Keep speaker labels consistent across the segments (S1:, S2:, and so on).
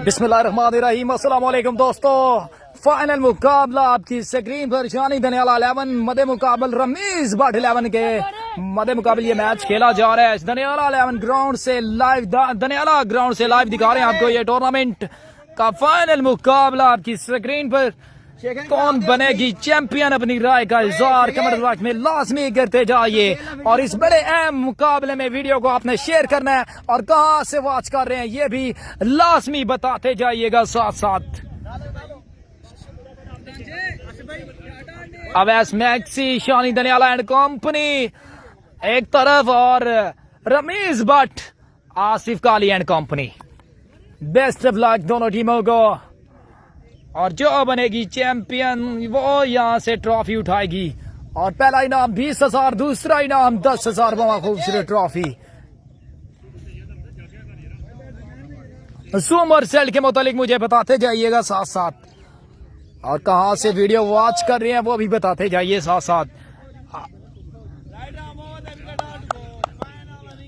S1: बिस्मिल्लाहिर्रहमानिर्रहीम। अस्सलाम वालेकुम दोस्तों, फाइनल मुकाबला आपकी स्क्रीन पर शानी दनियाला 11 मदे मुकाबल रमीज बट 11 के मदे मुकाबल ये मैच खेला जा रहा है। दनियाला 11 ग्राउंड से लाइव दनियाला ग्राउंड से लाइव दिखा रहे हैं आपको ये टूर्नामेंट का फाइनल मुकाबला आपकी स्क्रीन पर। कौन बनेगी चैंपियन, अपनी राय का इज़हार कमेंट बॉक्स में लाजमी करते जाइए। और इस बड़े अहम मुकाबले में वीडियो को आपने शेयर करना है और कहां से वॉच कर रहे हैं ये भी लाजमी बताते जाइएगा साथ साथ। अवैस मैक्सी, शानी दनियाला एंड कंपनी एक तरफ और Ramiz Bhatt, Asif Kali and company. Best of luck दोनों टीमों को। और जो बनेगी चैंपियन वो यहां से ट्रॉफी उठाएगी। और पहला इनाम 20,000, दूसरा इनाम 10,000 खूबसूरत ट्रॉफी। सुमर सेल के मुतालिक मुझे बताते जाइएगा साथ साथ, और कहां से वीडियो वॉच कर रहे हैं वो भी बताते जाइए साथ साथ।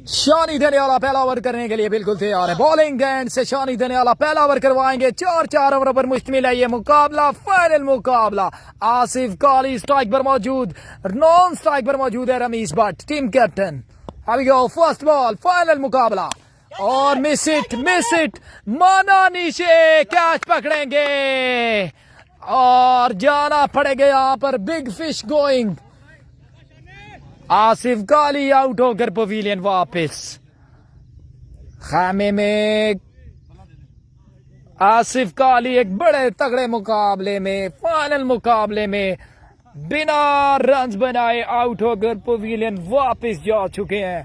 S1: शानी दनियाला पहला ओवर करने के लिए बिल्कुल तैयार है। बॉलिंग एंड से शानी दनियाला पहला ओवर करवाएंगे। 4 ओवर पर मुश्तमिल है ये मुकाबला, फाइनल मुकाबला। आसिफ काली स्ट्राइक पर मौजूद, नॉन स्ट्राइक पर मौजूद है रमीज भट्ट, टीम कैप्टन। अभी गो फर्स्ट बॉल, फाइनल मुकाबला। और मिस इट माना नीचे, कैच पकड़ेंगे और जाना पड़ेगा यहां पर। Big fish going. Asif Kali out होकर पवेलियन वापस खामे में। आसिफ काली एक बड़े तगड़े मुकाबले में, फाइनल मुकाबले में बिना रन्स बनाए आउट होकर पवेलियन वापस जा चुके हैं।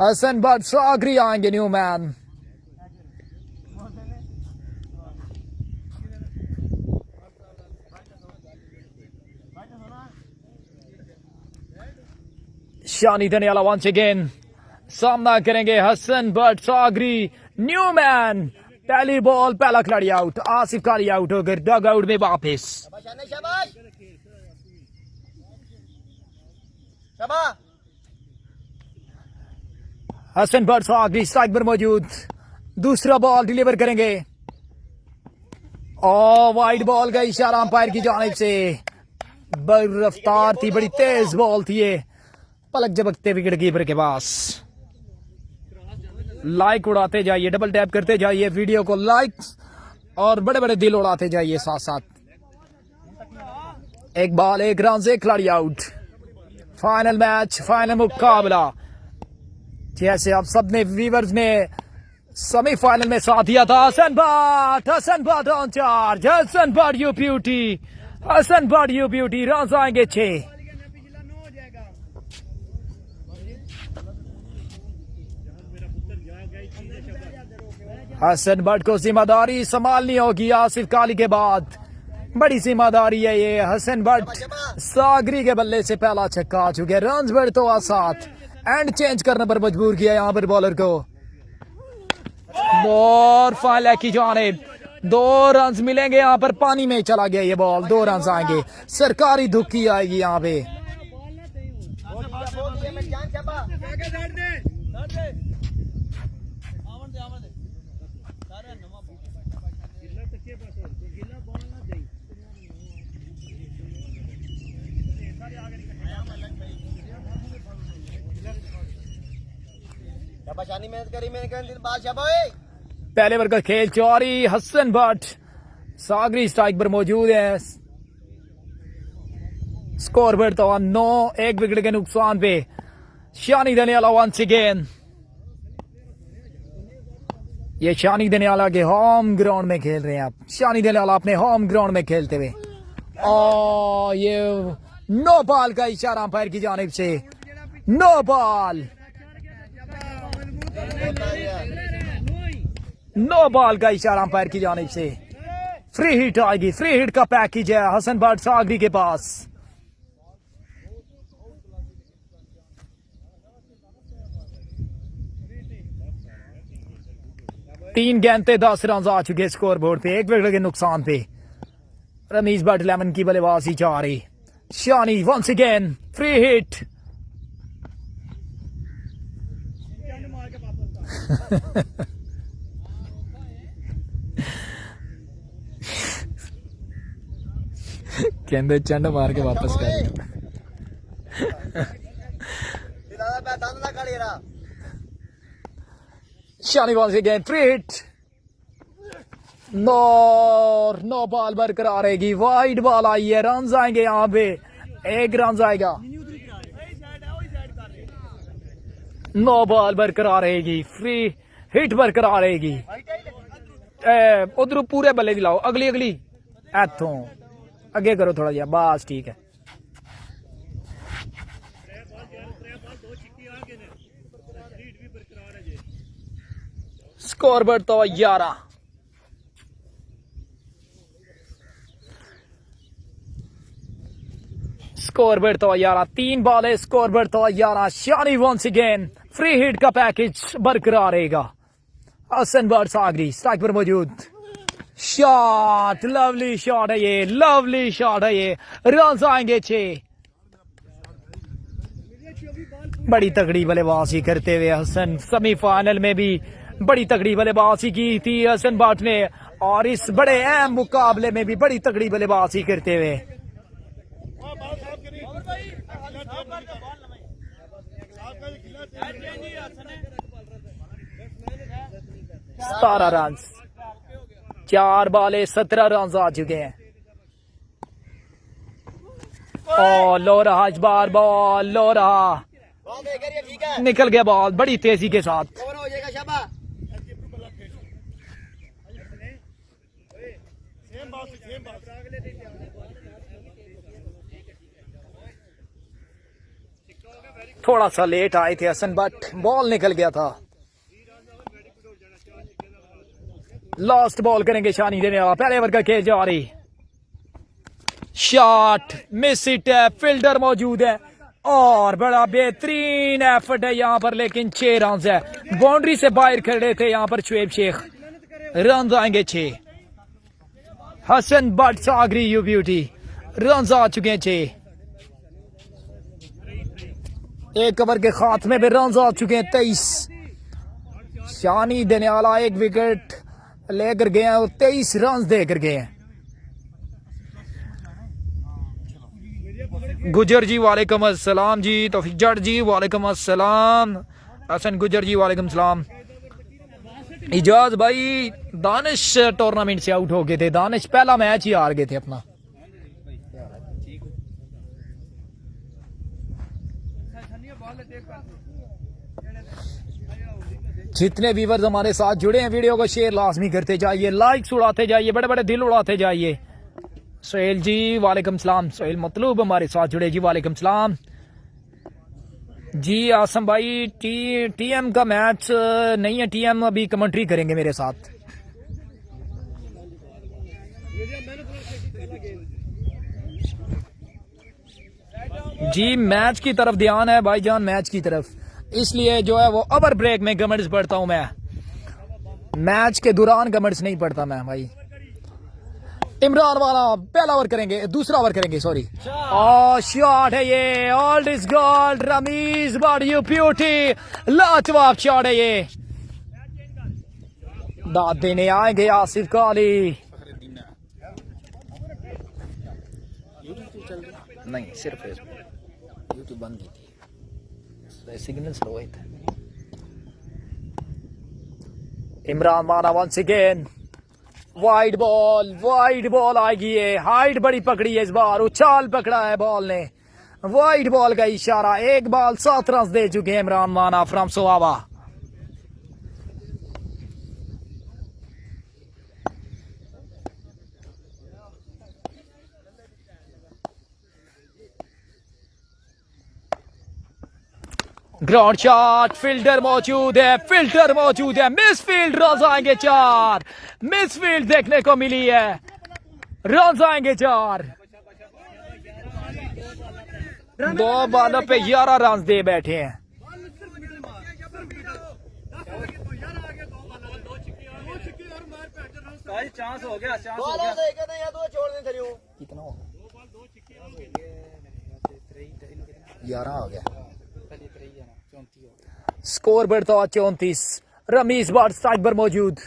S1: हसन भट्ट सागरी आएंगे न्यू मैन। शानी दनियाला वंस अगेन सामना करेंगे हसन भट्ट सागरी, न्यू मैन। पहली बॉल पहला खिलाड़ी आउट, आसिफ काली आउट होकर डग आउट में वापस। हसन भट्ट सागरी स्ट्राइक पर मौजूद, दूसरा बॉल डिलीवर करेंगे। और वाइड बॉल का इशारा अंपायर की जानिब से। बड़ी रफ्तार थी, बड़ी तेज बॉल थी ये, पलक झपकते विकेट कीपर के पास। लाइक उड़ाते जाइए, डबल टैप करते जाइए वीडियो को, लाइक्स और बड़े बड़े दिल उड़ाते जाइए साथ साथ। एक बॉल एक रन से खिलाड़ी आउट। फाइनल मैच, फाइनल मुकाबला। जैसे आप सबने व्यूअर्स ने सेमीफाइनल में साथ दिया था। Hasan Bhatt on charge, Hasan Bhatt you beauty, Hasan Bhatt you beauty. Run आएंगे 6। हसन भट्ट को जिम्मेदारी संभालनी होगी आसिफ काली के बाद। बड़ी जिम्मेदारी है ये। हसन भट्ट सागरी के बल्ले से पहला छक्का आ चुके। रन बढ़ तो साथ एंड चेंज करने पर मजबूर किया यहां पर बॉलर को। और फाइल की जानिब 2 रन मिलेंगे यहां पर। पानी में चला गया ये बॉल, 2 रन आएंगे। सरकारी दुखी आएगी यहां पे। पहले ओवर का खेल चौरी। हसन भट्ट सागरी स्ट्राइक पर मौजूद है। स्कोर बढ़ता हुआ 9, 1 विकेट के नुकसान पे। शानी दनियाला वंस अगेन। ये शानी दनियाला के होम ग्राउंड में खेल रहे हैं आप। शानी दनियाला अपने होम ग्राउंड में खेलते हुए। और ये नो बॉल का इशारा अंपायर की जानिब से। नो बॉल, नो बॉल का इशारा अंपायर की जानिब से। फ्री हिट आएगी, फ्री हिट का पैकेज है हसन भट्ट सागरी के पास। तीन गेंदे 10 रन आ चुके स्कोर बोर्ड पे, 1 विकेट के नुकसान पे। रमीज भट्ट 11 की बल्लेबाजी जा रही। Shani once again free hit. कहते चंड मार के वापस कर Shani once again free hit no ball बरकरार रहेगी वाइड बॉल आई है रन आएंगे यहाँ पे एक रन आएगा नो बॉल बरकरार रहेगी फ्री हिट बरकरार रहेगी उधर पूरे बल्ले दिलाओ अगली अगली इथों अगे करो थोड़ा जिहा बस ठीक है स्कोर बढ़ तो 11 स्कोर बढ़ तो 11 3 बॉल है स्कोर बढ़ तो 11 शानी वंस अगेन फ्री हिट का पैकेज बरकरार रहेगा हसन बट सागरी स्ट्राइक पर मौजूद शॉट लवली शॉट है ये लवली शॉट है ये रन आएंगे 6 बड़ी तगड़ी बल्लेबाजी करते हुए हसन सेमीफाइनल में भी बड़ी तगड़ी बल्लेबाजी की थी हसन बट ने और इस बड़े अहम मुकाबले में भी बड़ी तगड़ी बल्लेबाजी करते हुए 17 रन 4 बॉले 17 रन आ चुके हैं और लो रहा इस बार बॉल लो रहा निकल गया बॉल बड़ी तेजी के साथ थोड़ा सा लेट आए थे हसन बट बॉल निकल गया था लास्ट बॉल करेंगे शानी देने वाला पहले ओवर का खेल जारी शॉट मिस हिट है फील्डर मौजूद है और बड़ा बेहतरीन एफर्ट है यहाँ पर लेकिन 6 रन है बाउंड्री से बाहर खड़े थे यहाँ पर शुएब शेख रन आएंगे 6 हसन बट सागरी यू ब्यूटी रन आ चुके हैं 6 एक ओवर के खात्मे में रन आ चुके हैं 23 शानी देने वाला एक विकेट लेकर गए हैं और 23 रन देकर गए हैं गुजर जी वालेकुम अस्सलाम जी तौफीक जट जी वालेकुम अस्सलाम हसन गुजर जी वालेकुम सलाम इजाज भाई दानिश टूर्नामेंट से आउट हो गए थे दानिश पहला मैच ही हार गए थे अपना जितने व्यूअर्स हमारे साथ जुड़े हैं वीडियो को शेयर लाजमी करते जाइए लाइक्स उड़ाते जाइए बड़े बड़े दिल उड़ाते जाइए सोहेल जी वालेकुम सलाम सोहेल मतलूब हमारे साथ जुड़े जी वालेकुम सलाम जी आसम भाई टीएम का मैच नहीं है टीएम अभी कमेंट्री करेंगे मेरे साथ जी मैच की तरफ ध्यान है भाईजान मैच की तरफ इसलिए जो है वो ओवर ब्रेक में कमेंट्स पढ़ता हूं मैं मैच के दौरान कमेंट्स नहीं पढ़ता मैं भाई इमरान वाला पहला ओवर करेंगे दूसरा ओवर करेंगे सॉरी शॉट है ये all is gold Rameez but you beauty लाजवाब शॉट है ये दाद देने आएंगे आसिफ काली नहीं सिर्फ यूट्यूब बंद की थी सिग्नल स्लो है इमरान माना वंस अगेन वाइड बॉल आएगी ये हाइट बड़ी पकड़ी है इस बार उछाल पकड़ा है बॉल ने वाइड बॉल का इशारा एक बॉल 7 रन दे चुके हैं इमरान माना from Sohawa ground shot fielder मौजूद है मिस फील्ड रन आएंगे 4 मिस फील्ड देखने को मिली है रन आएंगे 4 2 बॉलों पे 11 रन दे बैठे हैं
S2: चांस हो गया
S1: कितना हो 11 हो गया स्कोर बढ़ता 34 रमीज बाट स्ट्राइक पर मौजूद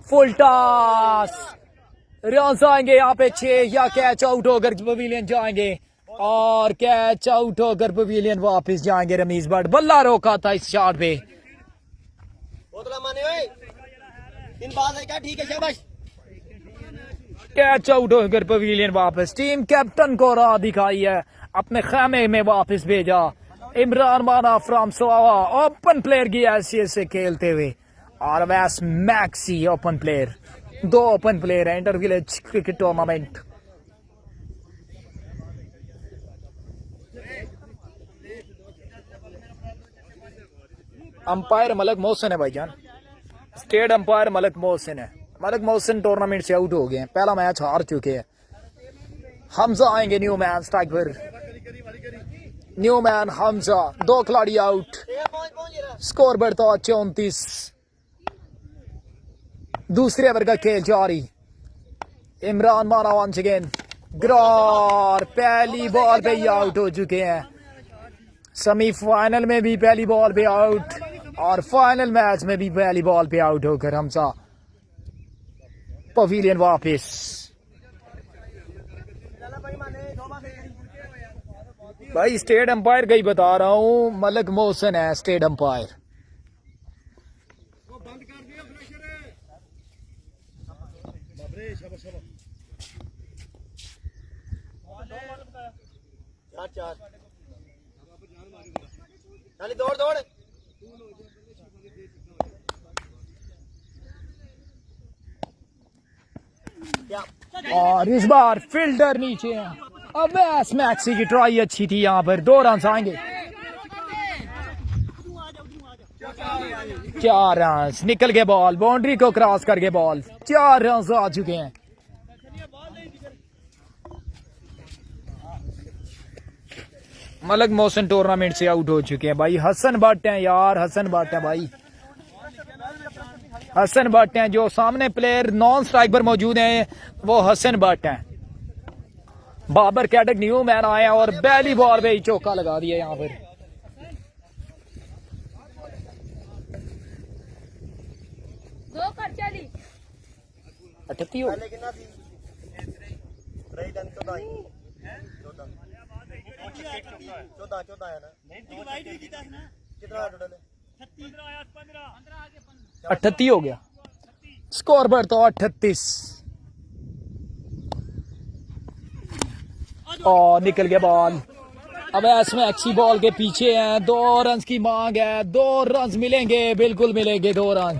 S1: फुल टॉस रन आएंगे यहाँ पे 6 या कैच आउट होकर पवेलियन जाएंगे और कैच आउट होकर पवेलियन वापस जाएंगे। रमीज भट्ट बल्ला रोका था इस शॉट पे। कैच आउट होकर पवेलियन वापस। टीम कैप्टन को राह दिखाई है, अपने खेमे में वापस भेजा। इमरान माना फ्रॉम सोवा ओपन प्लेयर की हैसियत से खेलते हुए और Awais Maxi open player. 2 open player है inter village cricket tournament. Umpire Malak Mohsin है भाईजान, स्टेट अंपायर मलक मोहसिन है। मलक मोहसिन टूर्नामेंट से आउट हो गए हैं, पहला मैच हार चुके हैं। हमजा आएंगे न्यू मैन स्ट्राइक पर। न्यू मैन हमजा, 2 खिलाड़ी आउट। स्कोर बढ़ता 34। दूसरे ओवर का खेल जारी। इमरान माना वंस अगेन ग्रार पहली बॉल पे ही आउट हो चुके हैं। सेमीफाइनल में भी पहली बॉल पे आउट और फाइनल मैच में भी पहली बॉल पे आउट होकर हमजा पवेलियन वापस। भाई स्टेट अंपायर का ही बता रहा हूँ, मलक मोहसिन है स्टेट अंपायर। दौड़ दौड़ और इस बार फील्डर नीचे है। अब वैस मैक्सी की ट्राई अच्छी थी, यहाँ पर 2 रन आएंगे। 4 रन निकल के बॉल बाउंड्री को क्रॉस करके बॉल। 4 रन आ चुके हैं। मलक मोहसिन टूर्नामेंट से आउट हो चुके हैं भाई। हसन भट्ट हैं यार, हसन भट्ट है भाई, हसन भट्ट हैं। जो सामने प्लेयर नॉन स्ट्राइक पर मौजूद हैं वो हसन भट्ट हैं। बाबर कैडक न्यू मैन आया और पहली बॉल पे ही चौका लगा दिया यहाँ पर। अठत्ती हो गया। स्कोर बढ़ता 38 और निकल गया बॉल। अब इसमें अच्छी बॉल के पीछे हैं। 2 रन की मांग है, 2 रन मिलेंगे, बिल्कुल मिलेंगे 2 रन।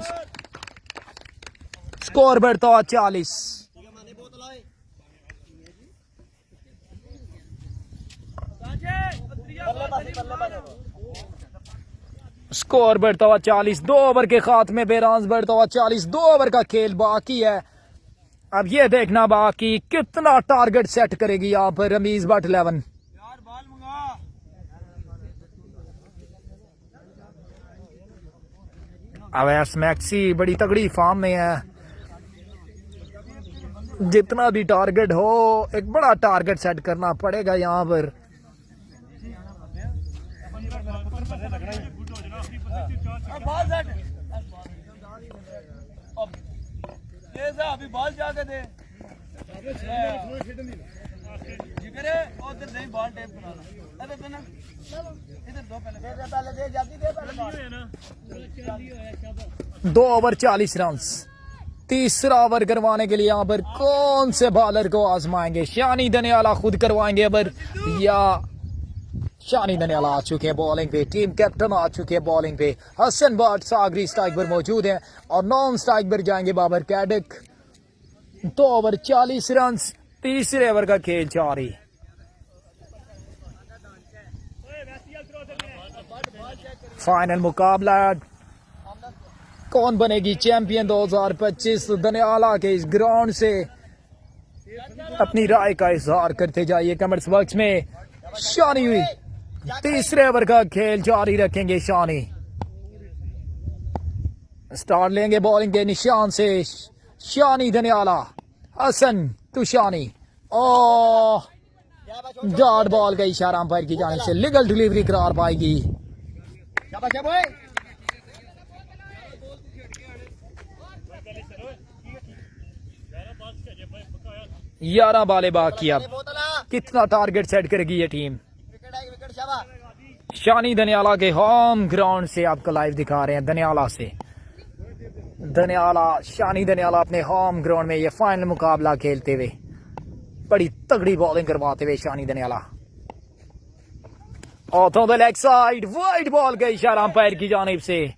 S1: स्कोर बढ़ता 40। स्कोर बढ़ता हुआ 40। 2 ओवर के खात्मे पे रन बढ़ता हुआ 40। 2 ओवर का खेल बाकी है। अब ये देखना बाकी कितना टारगेट सेट करेगी यहाँ पर रमीज भट्ट 11। अवैस मैक्सी बड़ी तगड़ी फॉर्म में है। जितना भी टारगेट हो एक बड़ा टारगेट सेट करना पड़ेगा यहाँ पर। अभी बॉल जाके दे बॉल टेप कराना। इधर दो ओवर 40 रन। तीसरा ओवर करवाने के लिए यहाँ पर कौन से बॉलर को आजमाएंगे? शानी दनियाला खुद करवाएंगे ओवर या शानी दनियाला आ चुके हैं बॉलिंग पे। टीम कैप्टन आ चुके हैं बॉलिंग पे। हसन भट्ट सागरी स्ट्राइक पर मौजूद हैं और नॉन स्ट्राइक पर जाएंगे बाबर कैडक। 2 over 40 run. तीसरे ओवर का खेल जारी। फाइनल मुकाबला कौन बनेगी चैंपियन 2025? दनियाला के इस ग्राउंड से अपनी राय का इजहार करते जाइए कमेंट्स बॉक्स में। शानी हुई तीसरे ओवर का खेल जारी रखेंगे। शानी स्टार्ट लेंगे बॉलिंग के निशान से। शानी दनियाला, हसन तुशानी और डॉट बॉल का इशारा अंपायर की जानिब से लीगल डिलीवरी करार पाएगी। 11 बाले बाकी। अब कितना टारगेट सेट करेगी ये टीम। शानी दनियाला के होम ग्राउंड से आपको लाइव दिखा रहे हैं। दनियाला से शानी दनियाला अपने होम ग्राउंड में ये फाइनल मुकाबला खेलते हुए बड़ी तगड़ी बॉलिंग करवाते हुए Shani Daniyala. Off the leg side wide ball का इशारा अंपायर की जानिब से।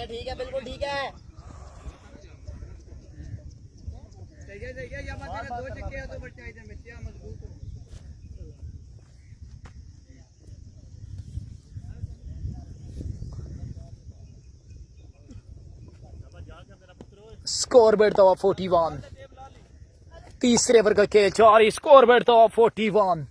S2: ठीक है बिल्कुल ठीक है।
S1: स्कोर बढ़ता हुआ 41। तीसरे ओवर का खेल जारी। स्कोर बढ़ता हुआ 41।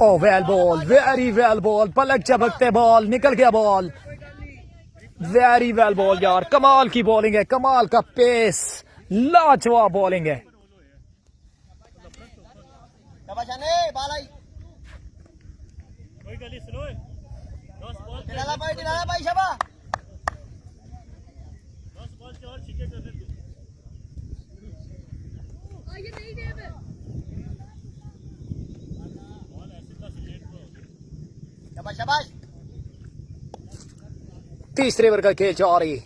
S1: Oh well ball, very well ball, पलक झपकते बॉल, निकल गया बॉल। वेरी वेल बॉल यार, कमाल की बॉलिंग है, कमाल का पेस, लाजवाब बॉलिंग है। तीसरे ओवर का खेल जारी।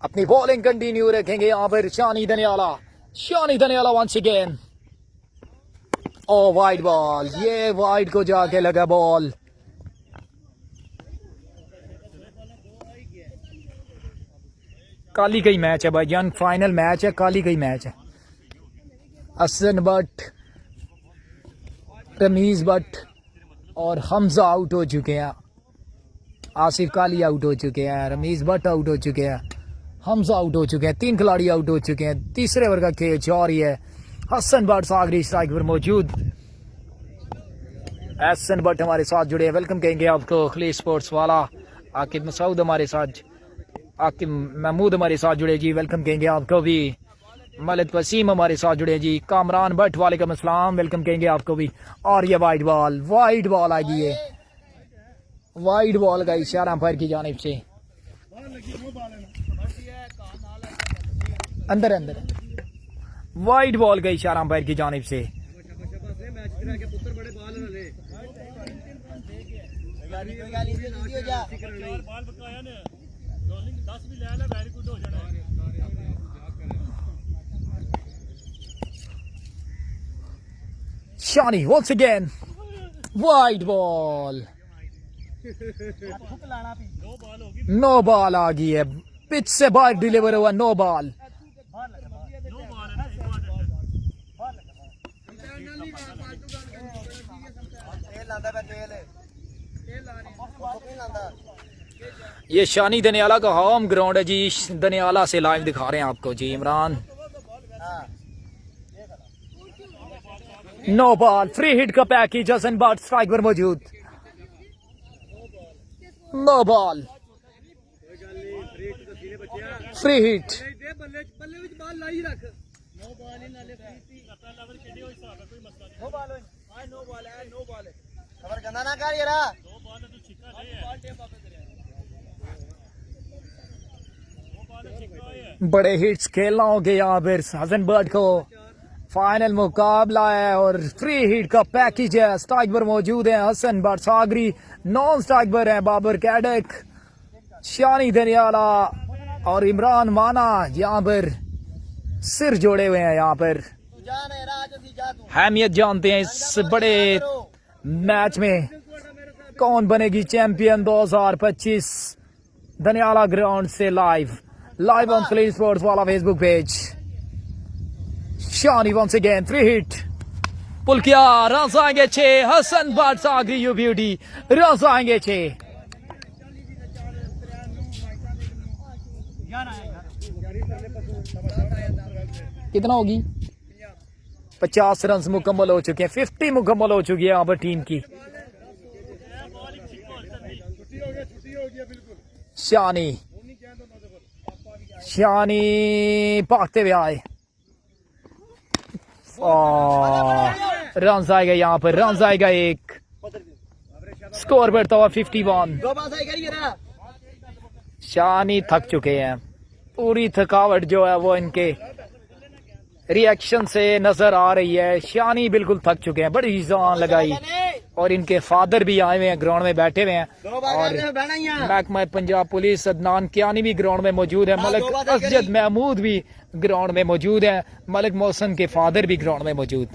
S1: अपनी बॉलिंग कंटिन्यू रखेंगे यहाँ पर शानी दनियाला वंस अगेन। ओ वाइड बॉल, ये वाइड को जाके लगा बॉल। काली का ही मैच है भाईजान, फाइनल मैच है, काली का ही मैच है। हसन बट, रमीज बट और हमजा आउट हो चुके हैं। आसिफ काली आउट हो चुके हैं, रमीज बट आउट हो चुके हैं, हमजा आउट हो चुके हैं। 3 खिलाड़ी आउट हो चुके हैं। तीसरे ओवर का खेल जारी है। हसन बट सागरी स्ट्राइक पर मौजूद। हसन बट हमारे साथ जुड़े हैं, वेलकम कहेंगे आपको। खलीज स्पोर्ट्स वाला आकिब मसूद हमारे साथ, आकिब महमूद हमारे साथ जुड़े जी, वेलकम कहेंगे आपको भी। मलिक वसीम हमारे साथ जुड़े जी। कामरान भट्ट वालेकुम अस्सलाम, वेलकम कहेंगे आपको भी। और ये वाइड बॉल आ गई है। वाइड बॉल का इशारा अंपायर की जानिब से। अंदर वाइड बॉल का इशारा अंपायर की जानिब से। Shani once again wide ball. No ball आ गई है, पिच से बाहर डिलीवर हुआ, नो बॉल। ये शानी दनियाला का होम ग्राउंड है जी। दनियाला से लाइव दिखा रहे हैं आपको जी Imran. No ball, free hit का पैकेज। हसन बट स्ट्राइक पर मौजूद। No ball, free hit. बड़े हिट्स खेलना होंगे यहाँ पर हसन बट को। फाइनल मुकाबला है और फ्री हिट का पैकेज है। स्ट्राइक पर मौजूद है हसन बट सागरी, नॉन स्ट्राइक पर है बाबर कैडक, शानी दनियाला और इमरान माना। यहाँ पर सिर जोड़े हुए हैं। यहाँ पर अहमियत जानते हैं इस बड़े मैच में कौन बनेगी चैंपियन 2025। दनियाला ग्राउंड से लाइव ऑन खलीज स्पोर्ट्स वाला फेसबुक पेज। शानी once again free hit, पुल किया, रन आएंगे 6। हसन बट सागरी यू ब्यूटी, रन आएंगे 6। कितना होगी? 50 रन मुकम्मल हो चुके हैं, 50 मुकम्मल हो चुकी है यहाँ पर टीम की। शानी भागते हुए आए। रन आएगा यहाँ पर, रन आएगा एक, स्कोर बढ़ता हुआ 51।
S2: दो पास आई करिए ना।
S1: शानी थक चुके हैं, पूरी थकावट जो है वो इनके रिएक्शन से नजर आ रही है। शानी बिल्कुल थक चुके हैं, बड़ी जान लगाई, और इनके फादर भी आए हुए हैं, ग्राउंड में बैठे हुए हैं, और महकमा पंजाब पुलिस अदनान कियानी भी ग्राउंड में मौजूद है, मलिक असजद महमूद भी ग्राउंड में मौजूद है, मलिक मोहसन के फादर भी ग्राउंड में मौजूद।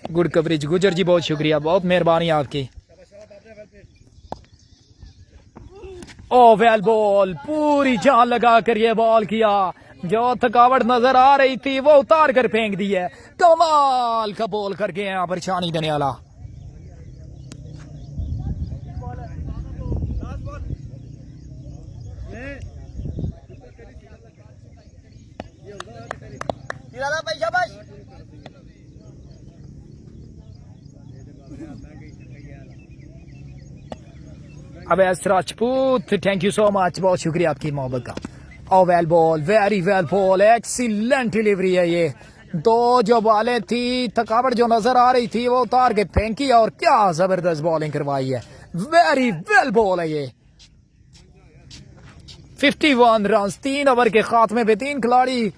S1: गुड कवरेज गुजर जी, बहुत शुक्रिया, बहुत मेहरबानी आपकी। ओ वेल बॉल, पूरी जान लगा कर ये बॉल किया, जो थकावट नजर आ रही थी वो उतार कर फेंक दी है। कमाल का बॉल करके यहाँ पर शानी दनियाला। अब Rajput, thank you so much, बहुत शुक्रिया आपकी मोहब्बत का। Oh well ball, very well ball, excellent delivery है ये। दो जो बॉलें थी, थकावट जो नजर आ रही थी वो उतार के फेंकी, और क्या जबरदस्त बॉलिंग करवाई है। वेरी वेल बॉल है ये। 51 रन, 3 ओवर के खात्मे पे 3 खिलाड़ी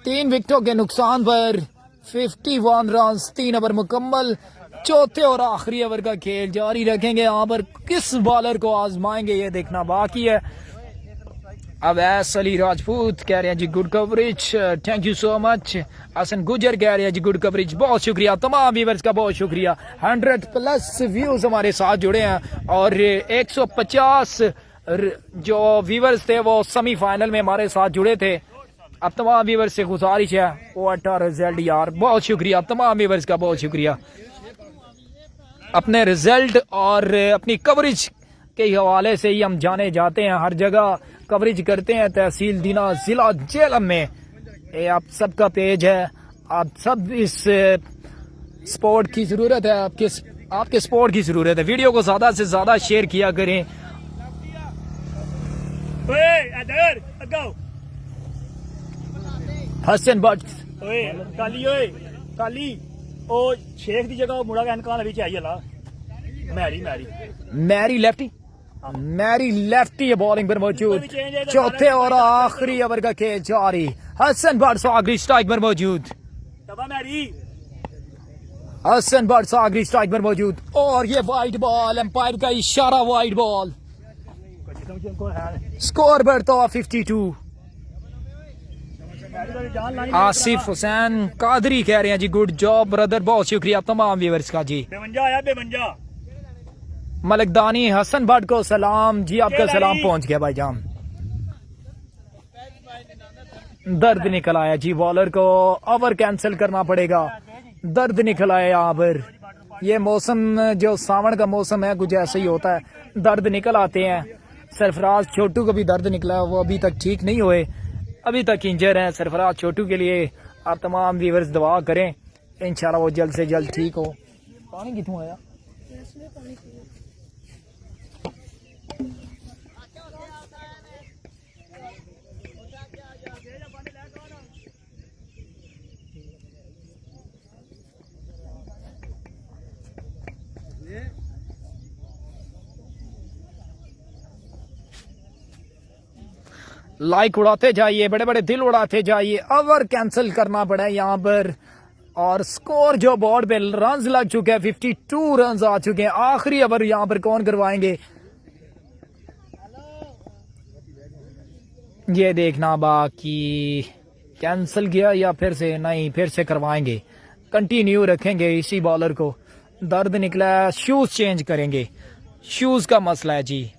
S1: 3 विकेटों के नुकसान पर 51 रन, 3 ओवर मुकम्मल। चौथे और आखिरी ओवर का खेल जारी रखेंगे, यहाँ पर किस बॉलर को आजमाएंगे ये देखना बाकी है। अब अली राजपूत कह रहे हैं जी good coverage, thank you so much. Hasan Gujjar कह रहे हैं जी गुड कवरेज, बहुत शुक्रिया, तमाम व्यूअर्स का बहुत शुक्रिया। 100+ व्यूज हमारे साथ जुड़े हैं, और 150 जो व्यूअर्स थे वो सेमीफाइनल में हमारे साथ जुड़े थे। अब तमाम व्यूअर्स से गुजारिश है वो 8 रिजल्ट यार, बहुत शुक्रिया, तमाम व्यूअर्स का बहुत शुक्रिया। अपने रिजल्ट और अपनी कवरेज के हवाले से ही हम जाने जाते हैं, हर जगह कवरेज करते हैं। तहसील दीना, जिला जेलम में ये आप सबका पेज है, आप सब इस स्पोर्ट की जरूरत है, आपके स्पोर्ट की जरूरत है। वीडियो को ज्यादा से ज्यादा शेयर किया करें। हसन भट्ट
S3: काली ओ शेख दी जगह मुड़ा का इनकान अभी चाहिए ला
S1: मैरी लेफ्टी बॉलिंग पर मौजूद। चौथे और आखिरी ओवर का खेल जारी। हसन भट्ट सागरी स्ट्राइक पर मौजूद। हसन भट्ट सागरी स्ट्राइक पर मौजूद, और ये वाइड बॉल, एम्पायर का इशारा, वाइड बॉल। स्कोर बढ़ता हुआ 52। आसिफ हुसैन कादरी कह रहे हैं जी गुड जॉब ब्रदर, बहुत शुक्रिया तमाम व्यूअर्स का जी।
S3: 52
S1: मलकदानी हसन भट्ट को सलाम जी, आपका सलाम पहुंच गया भाईजान। दर्द निकल आया जी, बॉलर को ओवर कैंसिल करना पड़ेगा, दर्द निकल आया यहाँ पर। ये मौसम जो सावन का मौसम है कुछ ऐसा ही होता है, दर्द निकल आते हैं। सरफराज छोटू को भी दर्द निकला, वो अभी तक ठीक नहीं हुए, अभी तक इंजर हैं। सरफराज छोटू के लिए आप तमाम व्यूअर्स दुआ करें, इंशाल्लाह वो जल्द से जल्द ठीक हो। पानी कितों आया? लाइक उड़ाते जाइए, बड़े बड़े दिल उड़ाते जाइए। ओवर कैंसिल करना पड़ा है यहाँ पर, और स्कोर जो बोर्ड पे रन लग चुके हैं, 52 रन आ चुके हैं। आखिरी ओवर यहाँ पर कौन करवाएंगे ये देखना बाकी। कैंसिल किया या फिर से नहीं, फिर से करवाएंगे, कंटिन्यू रखेंगे इसी बॉलर को। दर्द निकला है, शूज चेंज करेंगे, शूज का मसला है जी।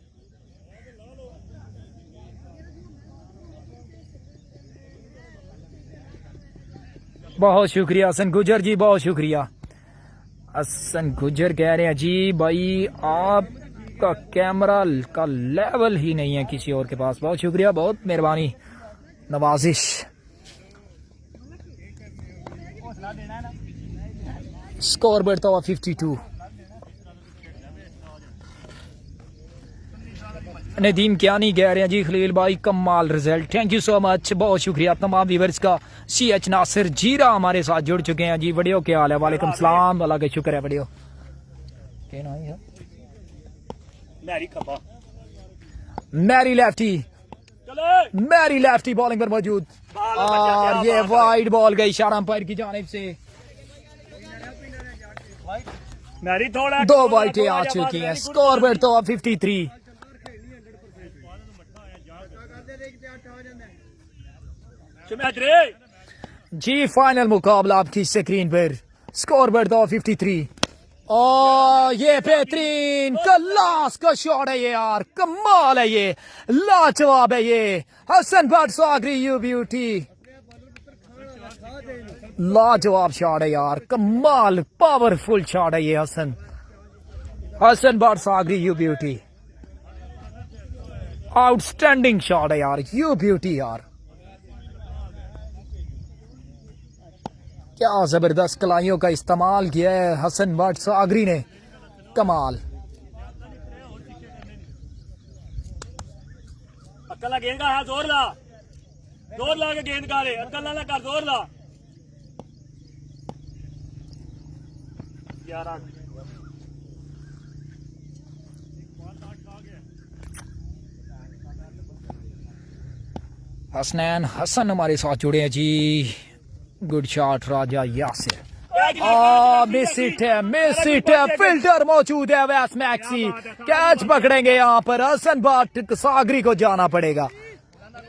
S1: बहुत शुक्रिया हसन गुजर जी, बहुत शुक्रिया। हसन गुजर कह रहे हैं जी भाई आपका कैमरा का लेवल ही नहीं है किसी और के पास। बहुत शुक्रिया, बहुत मेहरबानी, नवाजिश। स्कोर बढ़ता हुआ 52। नदीम क्या नहीं कह रहे हैं जी खलील भाई, कमाल result, thank you so much, बहुत शुक्रिया तमाम व्यूअर्स का। CH नासिर जीरा हमारे साथ जुड़ चुके हैं जी। वीडियो क्या हाल है? वालेकुम सलाम, अल्लाह का शुक्र है। वीडियो क्या नाम है?
S3: मैरी खब्बा
S1: मैरी लेफ्टी,
S3: चलो
S1: मैरी लेफ्टी बॉलिंग पर मौजूद, और ये वाइड बॉल गई इशारा अंपायर की जानिब से।
S3: मैरी थोड़ा
S1: 2 वाइटें आ चुकी हैं, स्कोर बोर्ड तो 53। जी फाइनल मुकाबला आपकी स्क्रीन पर, स्कोर बोर्ड तो 53। और ये बेहतरीन क्लास का शॉट है ये यार, कमाल है ये, लाजवाब है ये। हसन भट्ट सागरी यू ब्यूटी, लाजवाब शॉट है यार, कमाल पावरफुल शॉट है ये। हसन भट्ट सागरी यू ब्यूटी, आउटस्टैंडिंग शॉट है यार, यू ब्यूटी यार, क्या जबरदस्त कलाइयों का इस्तेमाल किया है हसन भट्ट सागरी ने, कमाल।
S3: अक्कल गेंद का है, जोर ला के गेंद का रे, अक्कल ना कर, जोर ला 11।
S1: हसनैन हसन हमारे साथ जुड़े हैं जी। गुड शॉट राजा यासिर, मिस हिट है, फिल्टर मौजूद है, वैस मैक्सी कैच पकड़ेंगे यहाँ पर। हसन भट्ट सागरी को जाना पड़ेगा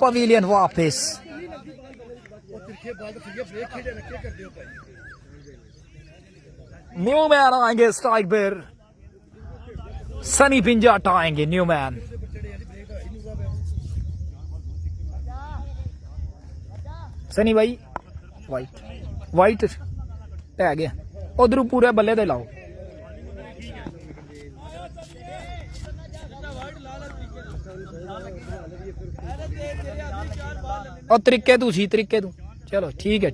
S1: पवेलियन वापस। न्यूमैन आएंगे स्ट्राइक पर, सनी पिंजाट आएंगे न्यूमैन। सनी भाई वाइट टै गया, उधर पूरे बल्ले दे लाओ। और तरीके तू चलो ठीक है।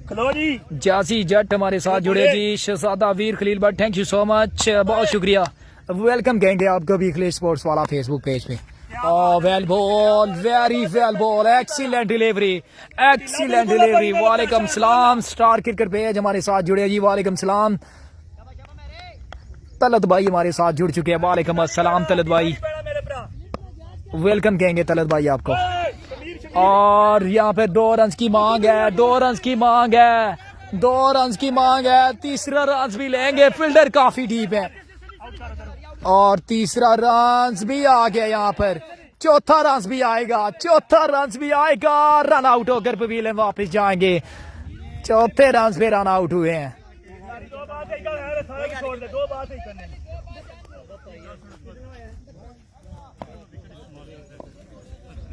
S3: खलो जी,
S1: जासी जट हमारे साथ जुड़े जी। Shahzada Veer Khalil Bhatt, thank you so much, बहुत शुक्रिया, वेलकम कहेंगे आपको भी खलील स्पोर्ट्स वाला फेसबुक पेज पे। Well ball, very well ball, excellent delivery. वालेकुम सलाम, स्टार क्रिकेट पेज हमारे साथ जुड़े जी, वालेकुम सलाम। तलत भाई हमारे साथ जुड़ चुके हैं, वालेकुम अस्सलाम तलत भाई, वेलकम कहेंगे तलत भाई आपको। और यहाँ पे 2 रन की मांग है, तीसरा रन भी लेंगे, फील्डर काफी डीप है, और तीसरा रन भी आ गया यहाँ पर, चौथा रन भी आएगा, रन आउट होकर पवेलियन वापस जाएंगे। चौथे रन पे रन आउट हुए हैं।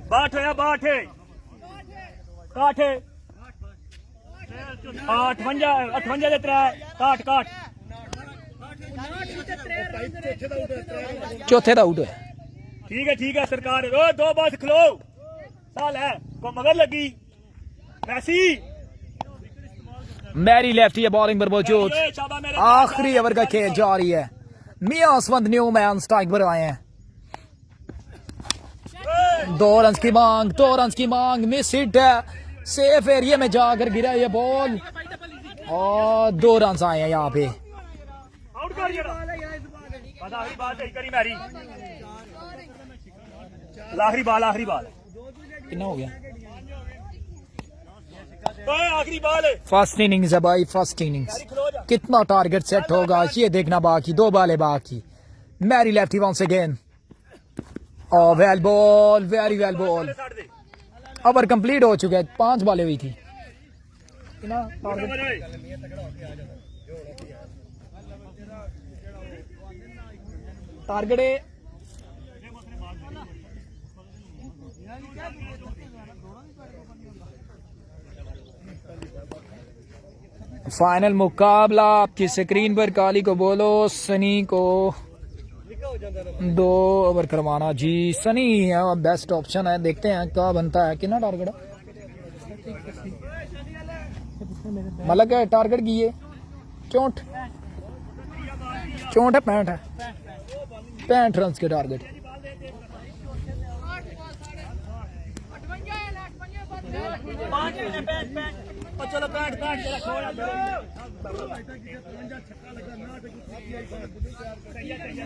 S3: बाट 58 दे 3 काट
S1: चौथे का आउट है।
S3: ठीक है सरकार, 2 बात खलो साल है को मगर लगी।
S1: मैरी लेफ्टी है बॉलिंग पर मौजूद, आखिरी ओवर का खेल जारी है। मियां असवंत न्यूमैन स्ट्राइक पर आए हैं। 2 रन की मांग, मिस हिट है, सेफ एरिया में जाकर गिरा ये बॉल, और 2 रन आए हैं यहाँ पे।
S3: आखिरी बाल
S1: कितना हो गया?
S3: आखिरी बॉल,
S1: फर्स्ट इनिंग्स है भाई, फर्स्ट इनिंग्स। कितना टारगेट सेट होगा ये देखना बाकी, 2 बालें बाकी। मैरी लेफ्टी वंस अगेन, और well ball, very well ball. Over complete हो चुका है, 5 बालें हुई थी। टारगेट फाइनल मुकाबला आपकी स्क्रीन पर, काली को बोलो, सनी को 2 ओवर करवाना जी। सनी बेस्ट ऑप्शन है, देखते हैं क्या बनता है। कितना टारगेट है मतलब क्या टारगेट की है? 64 64 है 65 है 65 रन के टारगेट।
S3: चलो बैठ बैठ जरा छोड़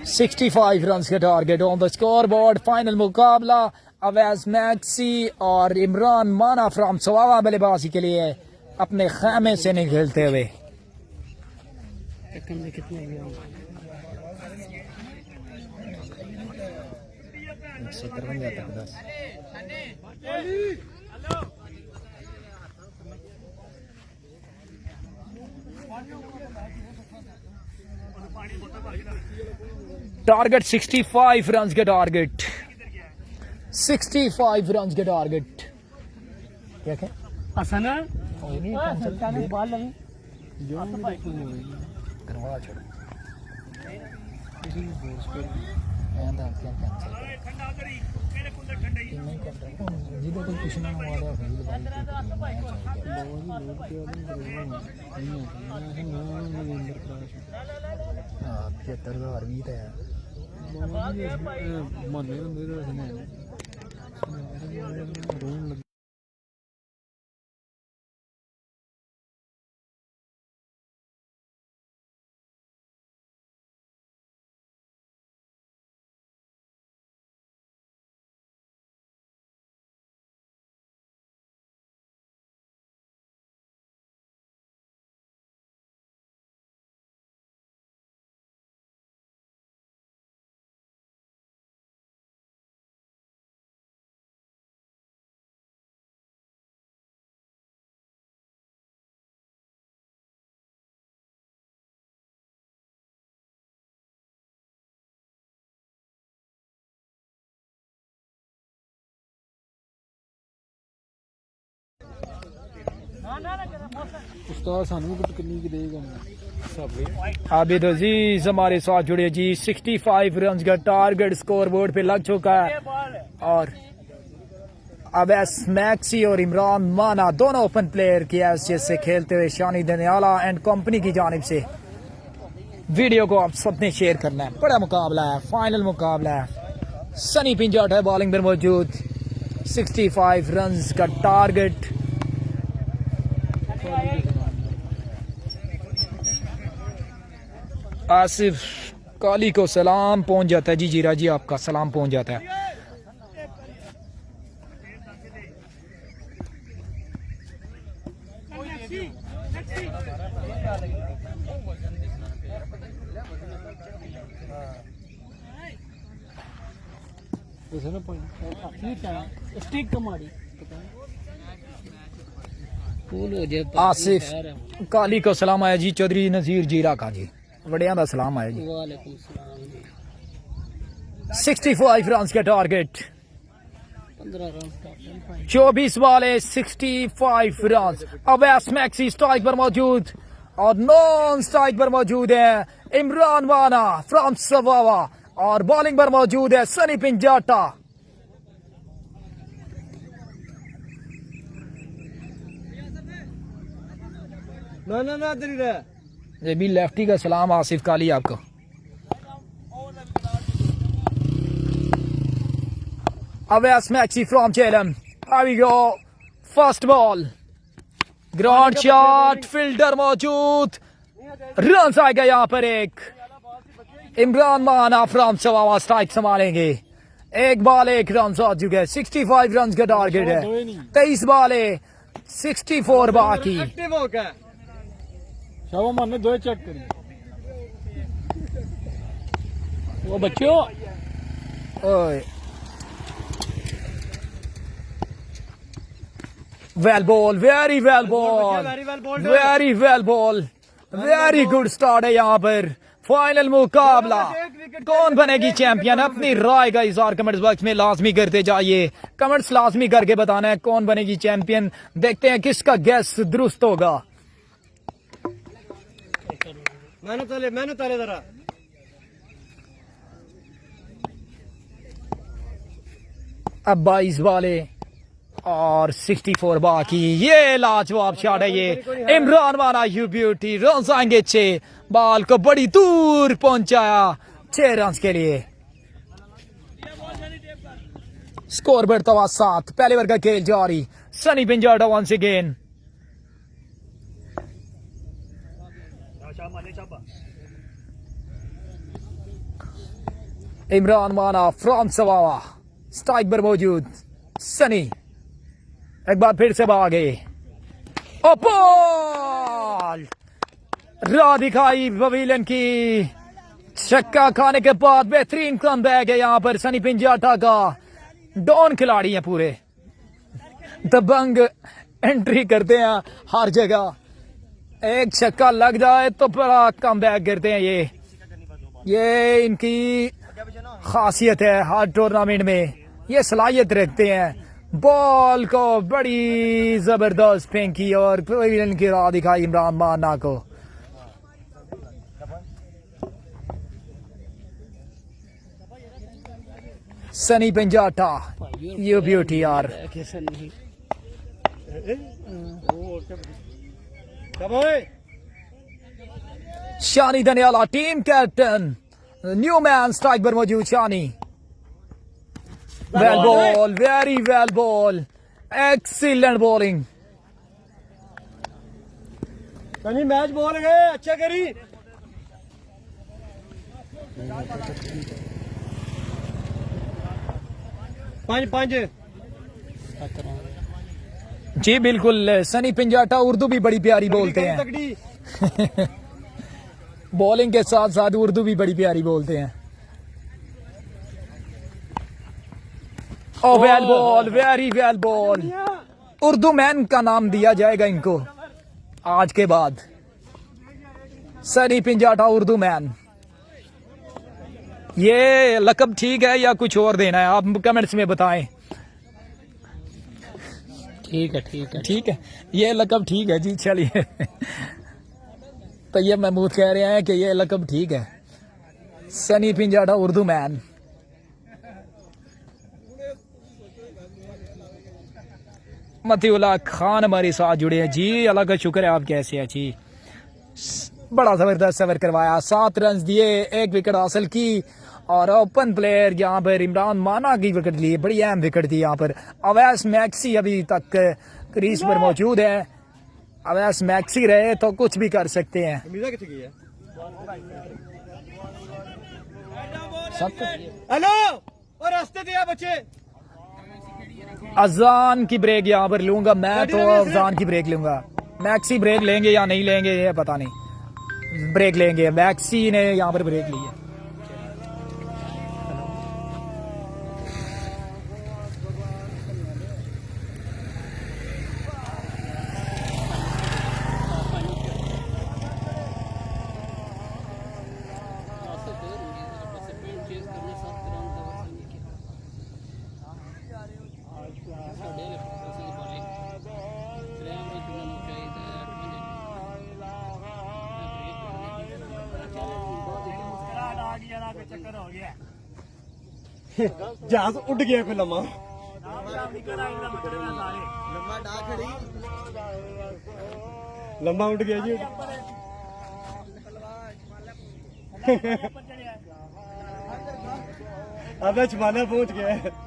S1: 65 रन के target on the score board. Final मुकाबला अवैस मैक्सी और इमरान माना फ्रॉम सवावा बल्लेबाजी के लिए अपने खेमे से निकलते हुए। टारगेट 65 रन के टारगेट 65 रन के टारगेट। क्या क्या
S3: हसन
S1: करवा छोड़ जिधर कोई कुछ ना हुआ हाँ 75,000 भी तो है आबिद अजीज हमारे साथ जुड़े जी। 65 रन का टारगेट स्कोर बोर्ड पे लग चुका है और अवैस मैक्सी और इमरान माना दोनों ओपन प्लेयर की हैसियत से खेलते हुए शानी दनियाला एंड कंपनी की जानिब से वीडियो को आप सबने शेयर करना है। बड़ा मुकाबला है, फाइनल मुकाबला है। सनी पिंजट है बॉलिंग पर मौजूद। 65 रन का टारगेट। आसिफ काली को सलाम पहुंच जाता है जी। जीरा जी आपका सलाम पहुंच जाता है। आसिफ काली को सलाम आया जी। चौधरी नजीर जीरा का जी वड़िया का सलाम आया जी। 65 रन के टारगेट 24 वाले 65 रन। अवैस मैक्सी स्ट्राइक पर मौजूद और नॉन स्ट्राइक पर मौजूद है इमरान वाना फ्रॉम सवावा और बॉलिंग पर मौजूद है सनी पिंजाटा।
S2: ना
S1: ये भी लेफ्टी का सलाम आसिफ काली आपको। Awais maxi from Chelam. Here we go. First ball ground shot fielder मौजूद। रन आएगा यहाँ पर एक। इमरान माना फ्रॉम सवावा स्ट्राइक संभालेंगे। एक बॉल एक रन आ चुके हैं। 65 रन का टारगेट है। 23 बॉले 64 बाकी।
S3: ने दो चेक करी वो बच्चों
S1: ओए well ball very well ball very well ball very good start है यहाँ पर। फाइनल मुकाबला कौन बनेगी चैंपियन? अपनी राय का इज़हार कमेंट्स बॉक्स में लाजमी करते जाइए। कमेंट्स लाजमी करके बताना है कौन बनेगी चैंपियन। देखते हैं किसका गैस दुरुस्त होगा।
S2: मैंने तले जरा
S1: अब 22 वाले और 64 बाकी। ये लाजवाब शॉट है ये इमरान वाना यू ब्यूटी। रन आएंगे 6, बॉल को बड़ी दूर पहुंचाया 6 रन के लिए। स्कोर बढ़ता हुआ 7। पहले ओवर का खेल जारी। Sunny Pinjata once again. Imran Wana from सवावा, strike पर मौजूद सनी एक बार फिर से भागे। बॉल राह दिखाई पवेलियन की। छक्का खाने के बाद बेहतरीन कमबैक है यहाँ पर सनी पिंजाटा का। डॉन खिलाड़ी हैं पूरे, दबंग एंट्री करते हैं हर जगह। एक छक्का लग जाए तो बड़ा कमबैक करते हैं ये इनकी खासियत है। हर टूर्नामेंट में ये सलाहियत रखते हैं। बॉल को बड़ी जबरदस्त फेंकी और पवेलियन की राह दिखाई इमरान माना को। सनी पिंजाटा यू ब्यूटी यार। Shani Daniyala team captain, new man strike पर मौजूद Shani. Well ball, very well ball, excellent bowling.
S2: Sunny match बोल गए, अच्छा करी। पांच
S1: जी बिल्कुल। सनी पिंजाटा उर्दू भी बड़ी प्यारी बोलते हैं। बॉलिंग के साथ साथ उर्दू भी बड़ी प्यारी बोलते हैं। Oh well ball, very well ball. Urdu man का नाम दिया जाएगा इनको आज के बाद। सनी पिंजाटा उर्दू मैन। ये लकब ठीक है या कुछ और देना है, आप कमेंट्स में बताएं। ठीक है ये लकब ठीक है जी। चलिए तो ये महमूद कह रहे हैं कि ये लकब ठीक है, सनी पिंजाटा उर्दू मैन। मतीउल्लाह खान हमारे साथ जुड़े हैं जी। अल्लाह का शुक्र है, आप कैसे हैं जी। बड़ा जबरदस्त सफर करवाया, 7 रन दिए, 1 विकेट हासिल की। और ओपन प्लेयर यहाँ पर इमरान माना की विकेट ली, बड़ी अहम विकेट थी यहाँ पर। अवैस मैक्सी अभी तक क्रीज पर मौजूद है। अवैस मैक्सी रहे तो कुछ भी कर सकते हैं।
S2: हेलो और रास्ते दिया बच्चे।
S1: अजान की ब्रेक यहाँ पर लूंगा मैं, तो अजान की ब्रेक लूंगा। मैक्सी ब्रेक लेंगे या नहीं लेंगे ये पता नहीं। ब्रेक लेंगे, मैक्सी ने यहाँ पर ब्रेक ली है।
S2: जहाज उड़ गया कोई लम्मा। लम्बा उड़ गया जी। अब छमाना पहुंच गया है।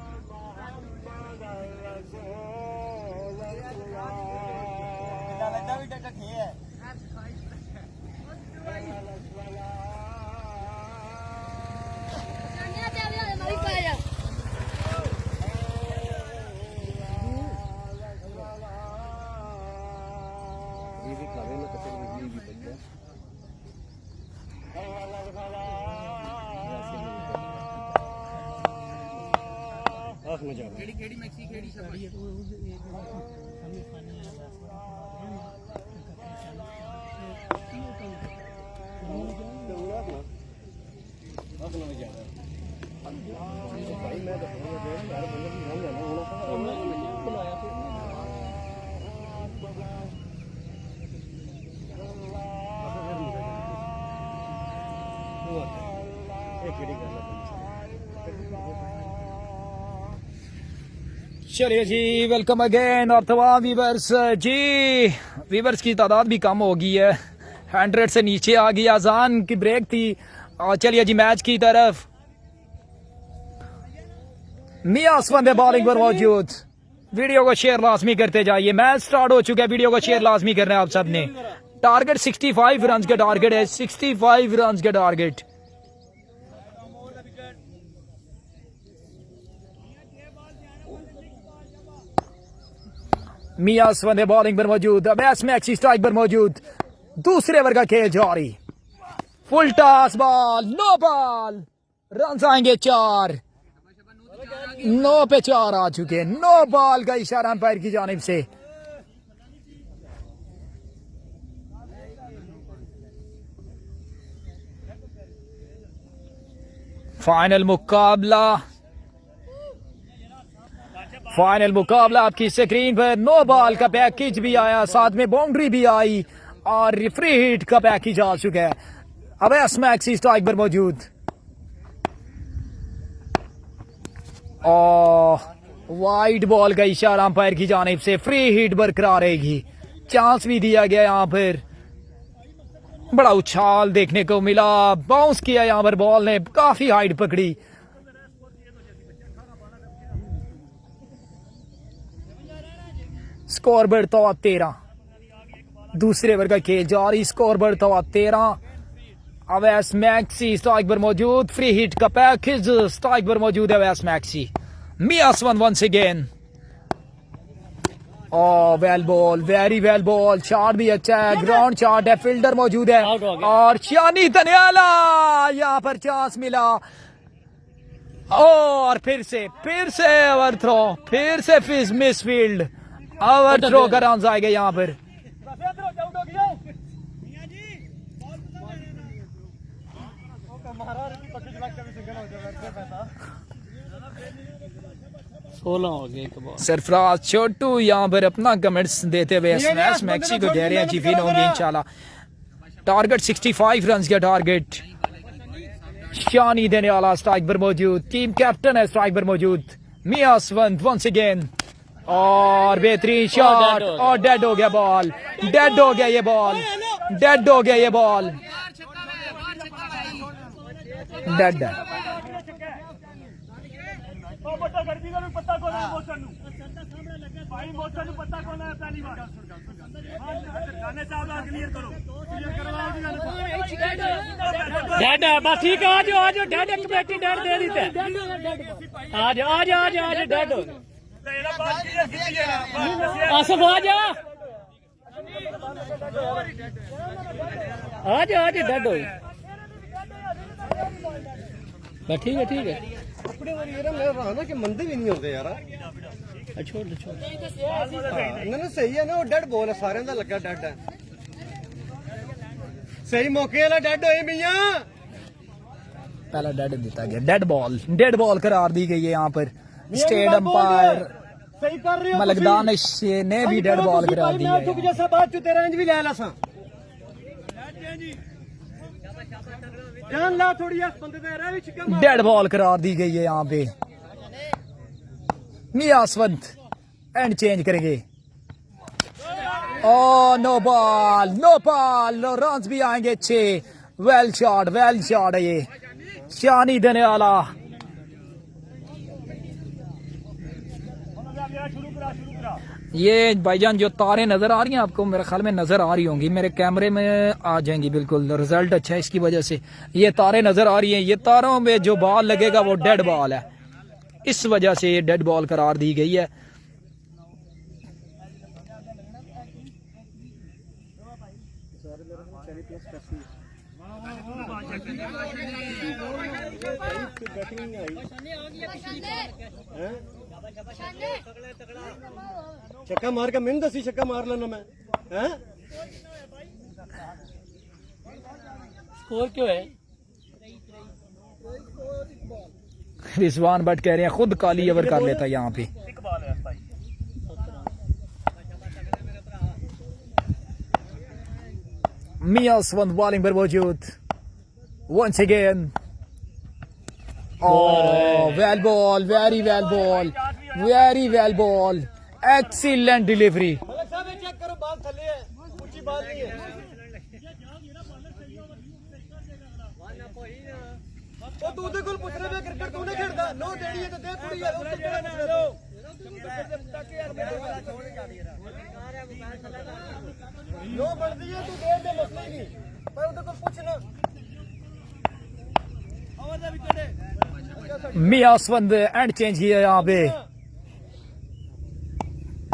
S1: चलिए जी, वेलकम अगेन। और तमाम वीवर्स जी, वीवर्स की तादाद भी कम हो गई है, 100 से नीचे आ गई। अजान की ब्रेक थी। और चलिए जी मैच की तरफ। मियां असफंद बॉलिंग पर मौजूद। वीडियो को शेयर लाजमी करते जाइए। मैच स्टार्ट हो चुका है, वीडियो को शेयर लाजमी करना है आप सब ने। टारगेट 65 रन का टारगेट है, 65 रन का टारगेट। मियां असफंद बॉलिंग पर मौजूद। अवैस मैक्सी स्ट्राइक पर मौजूद। दूसरे ओवर का खेल जारी। Full toss ball, no ball. Run आएंगे 4। 9 पे 4 आ चुके। नो बॉल का इशारा अंपायर की जानिब से। फाइनल मुकाबला आपकी स्क्रीन पर। नो बॉल का पैकेज भी आया, साथ में बाउंड्री भी आई और फ्री हिट का पैकेज आ चुका है। अवैस मैक्सी स्ट्राइक पर मौजूद। वाइड बॉल का इशारा अंपायर की जानिब से। फ्री हिट बरकरार रहेगी। चांस भी दिया गया यहाँ पर। बड़ा उछाल देखने को मिला। बाउंस किया यहाँ पर बॉल ने, काफी हाइट पकड़ी। स्कोर बढ़ता हुआ 13। दूसरे ओवर का खेल जारी। स्कोर बढ़ता हुआ 13। अवैस मैक्सी स्ट्राइक पर मौजूद। फ्री हिट का पैकेज स्ट्राइक पर मौजूद है Awais Maxi. Mian Asfand once again. Well ball, very well ball. Shot भी अच्छा है, ग्राउंड शॉट है, फील्डर मौजूद है। और शानी धनियाला, यहाँ पर चांस मिला। और फिर से ओवर थ्रो, फिर से मिस फील्ड। ओवर थ्रो का रन आएगा यहाँ पर। सरफराज छोटू यहाँ पर अपना कमेंट्स देते हुए एसएमएस मैक्सी को कह रहे हैं जी विन होंगे इंशाल्लाह। टारगेट 65 रन का टारगेट। शानी देने वाला स्ट्राइक पर मौजूद। टीम कैप्टन है स्ट्राइक पर मौजूद। मियां असफंद वंस अगेन। और बेहतरीन शॉट। और डेड हो गया बॉल। डेड हो गया ये बॉल। डेड हो गया ये बॉल। डेड है।
S3: डैड है बस ठीक है। आज डैड एक बेटी डैड दे दी थे। आज डैड हो आसफ आज डैड हो। ठीक है
S2: अपने वाली यार मैं रहा ना कि मंदे भी नहीं होते यार।
S3: छोड़
S2: ना सही है ना, वो डेड बॉल है, सारे का लगा डेड है। सही मौके वाला डेड होए मियां।
S1: पहला डेड देता गया। डेड बॉल करार दी गई है यहाँ पर। स्टेट अंपायर
S2: सही कर रहे हो
S1: मलिक दानिश ने भी डेड बॉल करार दी है।
S2: जैसा बात चु तेरा इंज भी ले लसा जान ला थोड़ी इस बंदे दे रहा है।
S1: डेड बॉल करार दी गई है यहाँ पे। मियां असफंद एंड चेंज करेंगे। No ball. रन भी आएंगे 6। वेल शॉट है ये। शानी देने वाला। ये भाईजान जो तारे नजर आ रही हैं आपको, मेरे ख्याल में नजर आ रही होंगी, मेरे कैमरे में आ जाएंगी बिल्कुल। रिजल्ट अच्छा है इसकी वजह से। ये तारे नजर आ रही हैं। ये तारों में जो बॉल लगेगा वो डेड बॉल है, इस वजह से ये डेड बॉल करार दी गई है।
S2: छक्का मार का मैंने दसी छक्का मार लेना मैं।
S3: स्कोर क्यों है?
S1: रिजवान भट्ट कह रहे हैं खुद काली ओवर कर लेता यहाँ पे। मियां असफंद बॉलिंग पर मौजूद। Once again well ball, very well ball. Very well ball, excellent delivery.
S2: Malik sahab ये चेक करो, बाल थले है, ऊंची बाल नहीं है। ਉਹ ਤੂੰ ਉਹਦੇ ਕੋਲ ਪੁੱਛ ਰਿਹਾ ਵੇ ਕ੍ਰਿਕਟ ਤੂੰ ਨਹੀਂ ਖੇਡਦਾ, ਨੋ ਦੇਣੀ ਹੈ ਤੇ ਦੇ ਕੁੜੀ ਯਾਰ, ਉਹ ਤੋਂ ਕਿਹੜਾ ਪੁੱਛ ਰਿਹਾ ਨੋ ਬਣਦੀ ਹੈ, ਤੂੰ ਦੇ ਦੇ, ਮਸਲਾ ਹੀ ਨਹੀਂ, ਪਰ ਉਹਦੇ ਕੋਲ ਪੁੱਛ ਨਾ। और ਦਾ ਵੀ ਤੇਰੇ
S1: मियासवंद एंड चेंज किया यहाँ पे,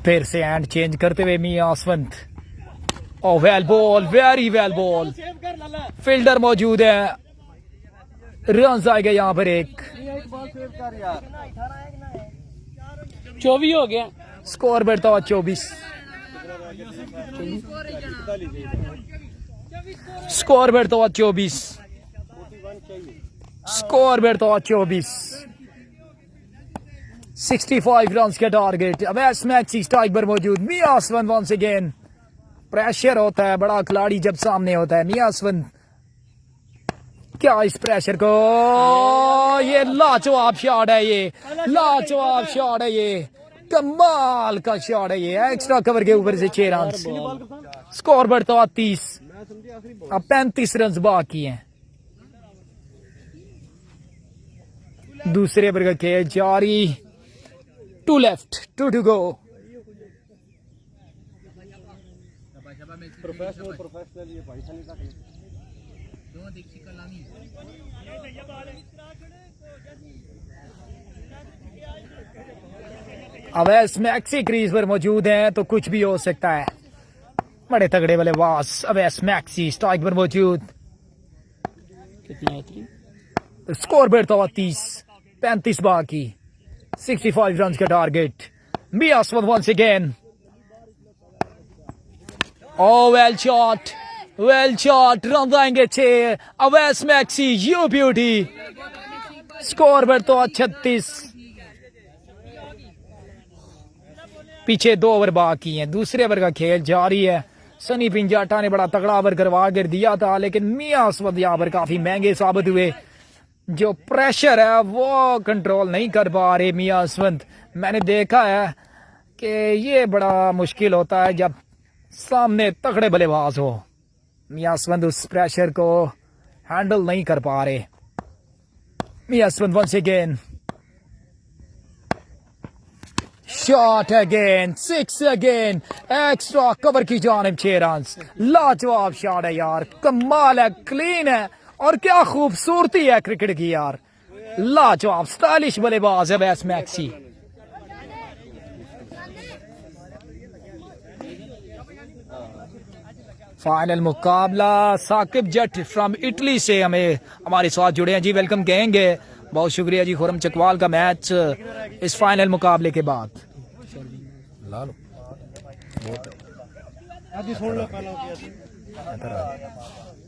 S1: फिर से एंड चेंज करते हुए मियासवंद। Oh well ball, very well ball,
S2: save कर लाला,
S1: फील्डर मौजूद है, रन आएगा यहाँ पर एक।
S2: एक बॉल सेव कर यार।
S3: 24 हो गया।
S1: स्कोर बढ़ता हुआ 24, स्कोर बढ़ता हुआ 24, स्कोर बढ़ता हुआ 24। 65 रन का टारगेट। अब इस मैच की स्ट्राइक पर मौजूद मियासवंद वंस अगेन। प्रेशर होता है बड़ा खिलाड़ी जब सामने होता है। मियासवंद क्या इस प्रेशर को, ये लाजवाब शॉट है, ये लाजवाब शॉट है, ये कमाल का शॉट है, ये एक्स्ट्रा कवर के ऊपर से 6 रन। स्कोर बढ़ता हुआ 30, अब 35 रन बाकी हैं। दूसरे ओवर का खेल जारी, 2 लेफ्ट 2 to go।
S2: प्रोफेशनल ये भाई साहब का
S1: अवैस मैक्सी क्रीज पर मौजूद हैं तो कुछ भी हो सकता है। बड़े तगड़े वाले वास अवैस मैक्सी स्ट्राइक पर मौजूद। स्कोर बढ़ता हुआ 30, 35 बाकी, 65 रन का टारगेट। मियासवंद once again. Oh well shot, well shot, run आएंगे 6। Awais Maxi you beauty. Score बढ़ता हुआ 36, पीछे 2 ओवर बाकी हैं। दूसरे ओवर का खेल जारी है। सनी पिंजाटा ने बड़ा तगड़ा ओवर करवा कर दिया था, लेकिन मियासवंद यहाँ पर काफी महंगे साबित हुए। जो प्रेशर है वो कंट्रोल नहीं कर पा रहे मियासवंद। मैंने देखा है कि ये बड़ा मुश्किल होता है जब सामने तगड़े बल्लेबाज हो। मियासवंद उस प्रेशर को हैंडल नहीं कर पा रहे। मियासवंद once again, shot again, 6 again, extra cover की जानिब 6 रन। लाजवाब शॉट है यार, कमाल है, क्लीन है और क्या खूबसूरती है क्रिकेट की यार। लाजवाब स्टाइलिश बल्लेबाज है अवैस मैक्सी। फाइनल मुकाबला साकिब जट फ्रॉम इटली से हमें हमारे साथ जुड़े हैं जी, वेलकम कहेंगे। बहुत शुक्रिया जी। खुरम चकवाल का मैच इस फाइनल मुकाबले के बाद।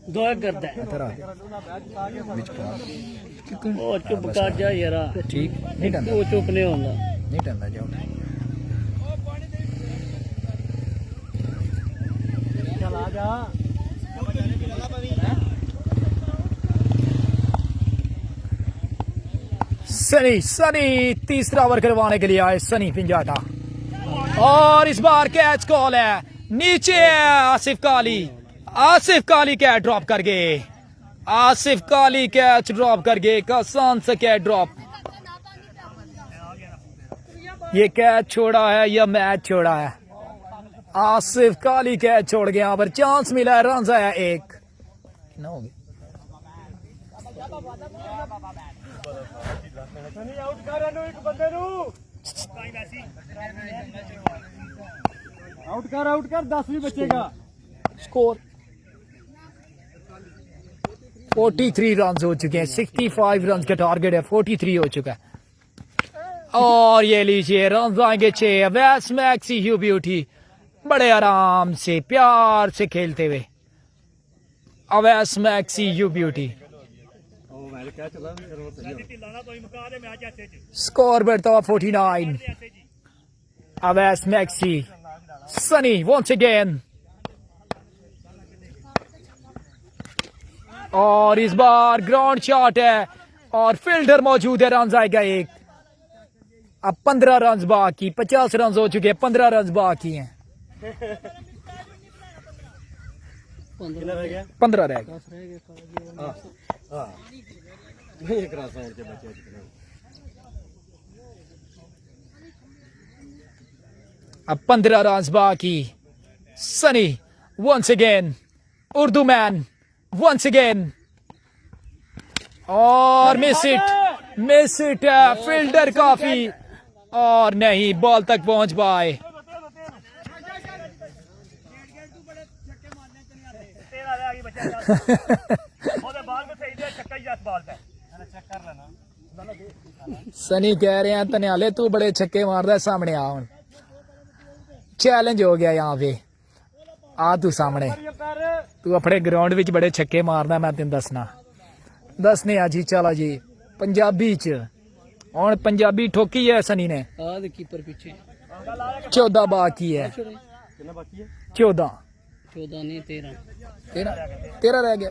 S3: दुआ करता है ओ चुप कर जा यारा,
S1: ठीक नहीं टंदा,
S3: वो चुप नहीं होगा,
S1: नहीं टंदा जाओ।
S2: चला जा।
S1: सनी तीसरा ओवर करवाने के लिए आए सनी पिंजाटा, और इस बार कैच कॉल है। नीचे है आसिफ काली, आसिफ काली कैच ड्रॉप कर गए, आसिफ काली कैच ड्रॉप कर गए। एक आसान सा कैच ड्रॉप। ये कैच छोड़ा है या मैच छोड़ा है? आसिफ काली कैच छोड़ गया, यहाँ पर चांस मिला है, रन आया 1। कितना हो गया?
S2: आउट कर एक बंदे आउट कर 10 भी बचेगा।
S1: स्कोर 43 रन हो चुके हैं। 65 रन का टारगेट है, 43 हो चुका है। और ये लीजिए रन आएंगे 6। अवैस मैक्सी यू ब्यूटी बड़े आराम से प्यार से खेलते हुए। Awais Maxi you beauty. Score बढ़ता हुआ 49। Awais Maxi, Sunny once again, और इस बार ग्राउंड शॉट है और फील्डर मौजूद है, रन आएगा 1। अब 15 रन बाकी, 50 रन हो चुके हैं, 15 रन बाकी हैं, 15 रह गए।
S2: नहीं क्रॉस साइड के बचे जितने
S1: अब 15 रन बाकी। Sunny once again, Urdu man once again, और मिस इट फील्डर काफी, और नहीं बॉल तक पहुंच पाए। सनी कह रहे हैं तनियाले तू बड़े छक्के मारदा है, सामने आ हुन, चैलेंज हो गया यहाँ पे, आ तू सामने, तू अपने ग्राउंड विच बड़े छक्के मारदा, मैं तेन दसने आ जी। चलो जी पंजाबी च हुन पंजाबी ठोकी है सनी ने।
S3: कीपर पीछे
S1: 14 बाकी है, 14
S3: नहीं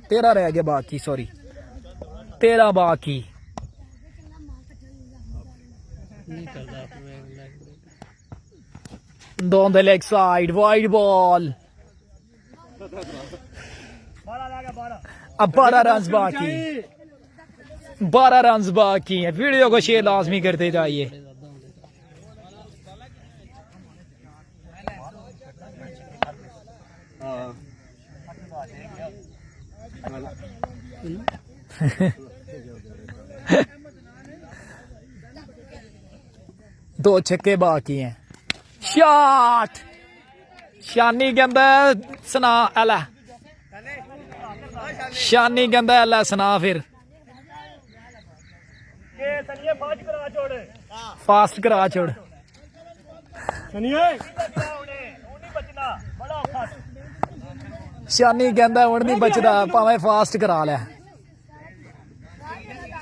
S3: 13
S1: रह गया बाकी, सॉरी 13 बाकी।
S3: नहीं करदा
S1: Down the leg side, wide ball. अब 12 रन बाकी, 12 रन बाकी हैं। वीडियो को शेयर लाजमी करते जाइए। दो छक्के बाकी हैं। शॉट शानी कहंदा सना अला, शानी कहंदा अला सना, फिर फास्ट करा छोड़। शानी कहंदा हुण नहीं बचदा, भावें फास्ट करा ले।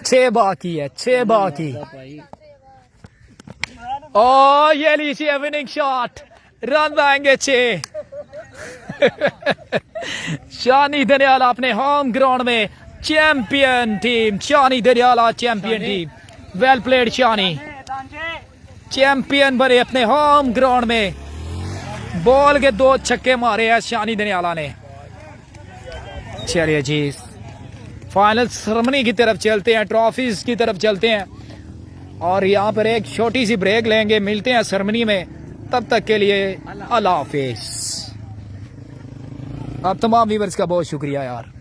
S1: 6 बाकी है, 6 बाकी। ओ ये लीजिए विनिंग शॉट, रन आएंगे 6। शानी दनियाला अपने होम ग्राउंड में चैंपियन टीम, शानी दनियाला चैंपियन टीम, वेल प्लेड शानी, चैंपियन बने अपने होम ग्राउंड में। बॉल के 2 छक्के मारे हैं शानी दनियाला ने। चलिए जी फाइनल सेरेमनी की तरफ चलते हैं, ट्रॉफीज की तरफ चलते हैं, और यहाँ पर एक छोटी सी ब्रेक लेंगे, मिलते हैं सेरेमनी में। तब तक के लिए अल्लाह हाफिज। आप तमाम व्यूअर्स का बहुत शुक्रिया यार।